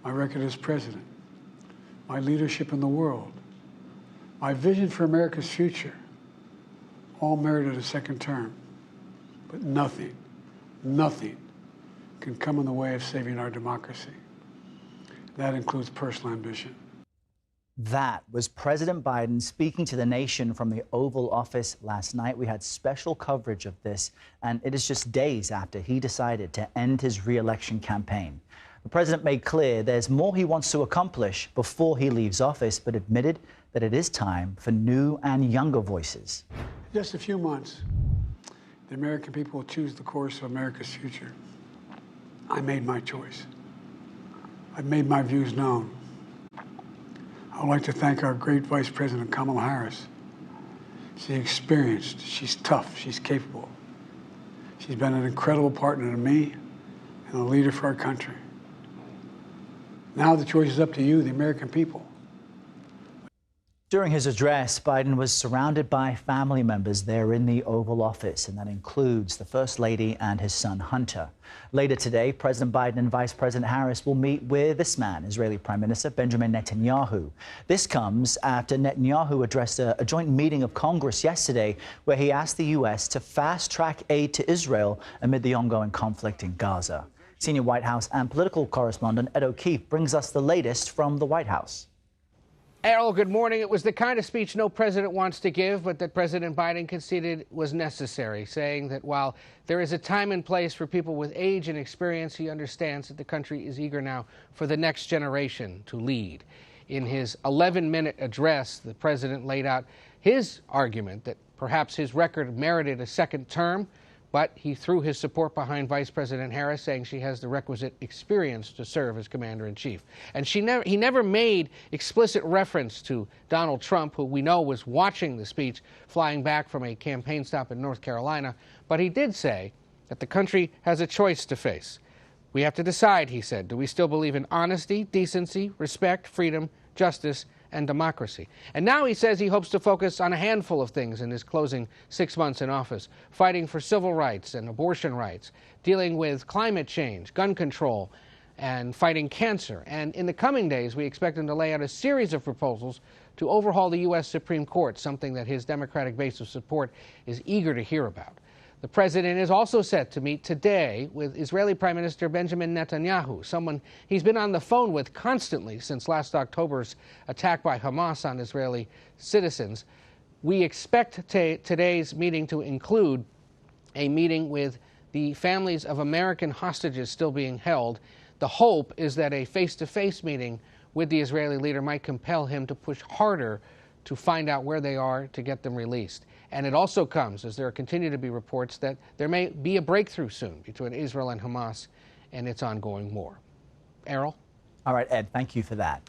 my record as president, my leadership in the world, my vision for America's future, all merited a second term. But nothing can come in the way of saving our democracy. That includes personal ambition. That was President Biden speaking to the nation from the Oval Office last night. We had special coverage of this, and it is just days after he decided to end his re-election campaign. The president made clear there's more he wants to accomplish before he leaves office, but admitted that it is time for new and younger voices. In just a few months, the American people will choose the course of America's future. I made my choice. I've made my views known. I would like to thank our great Vice President Kamala Harris. She's experienced, she's tough, she's capable. She's been an incredible partner to me and a leader for our country. Now the choice is up to you, the American people. During his address, Biden was surrounded by family members there in the Oval Office, and that includes the First Lady and his son, Hunter. Later today, President Biden and Vice President Harris will meet with this man, Israeli Prime Minister Benjamin Netanyahu. This comes after Netanyahu addressed a joint meeting of Congress yesterday where he asked the U.S. to fast-track aid to Israel amid the ongoing conflict in Gaza. Senior White House and political correspondent Ed O'Keefe brings us the latest from the White House. Errol, good morning. It was the kind of speech no president wants to give, but that President Biden conceded was necessary, saying that while there is a time and place for people with age and experience, he understands that the country is eager now for the next generation to lead. In his 11-minute address, the president laid out his argument that perhaps his record merited a second term, but he threw his support behind Vice President Harris, saying she has the requisite experience to serve as commander-in-chief. And he never made explicit reference to Donald Trump, who we know was watching the speech flying back from a campaign stop in North Carolina. But he did say that the country has a choice to face. We have to decide, he said, do we still believe in honesty, decency, respect, freedom, justice, and democracy? And now he says he hopes to focus on a handful of things in his closing 6 months in office: fighting for civil rights and abortion rights, dealing with climate change, gun control, and fighting cancer. And in the coming days, we expect him to lay out a series of proposals to overhaul the U.S. Supreme Court, something that his Democratic base of support is eager to hear about. The president is also set to meet today with Israeli Prime Minister Benjamin Netanyahu, someone he's been on the phone with constantly since last October's attack by Hamas on Israeli citizens. We expect today's meeting to include a meeting with the families of American hostages still being held. The hope is that a face-to-face meeting with the Israeli leader might compel him to push harder to find out where they are to get them released. And it also comes as there continue to be reports that there may be a breakthrough soon between Israel and Hamas and its ongoing war. Errol? All right, Ed, thank you for that.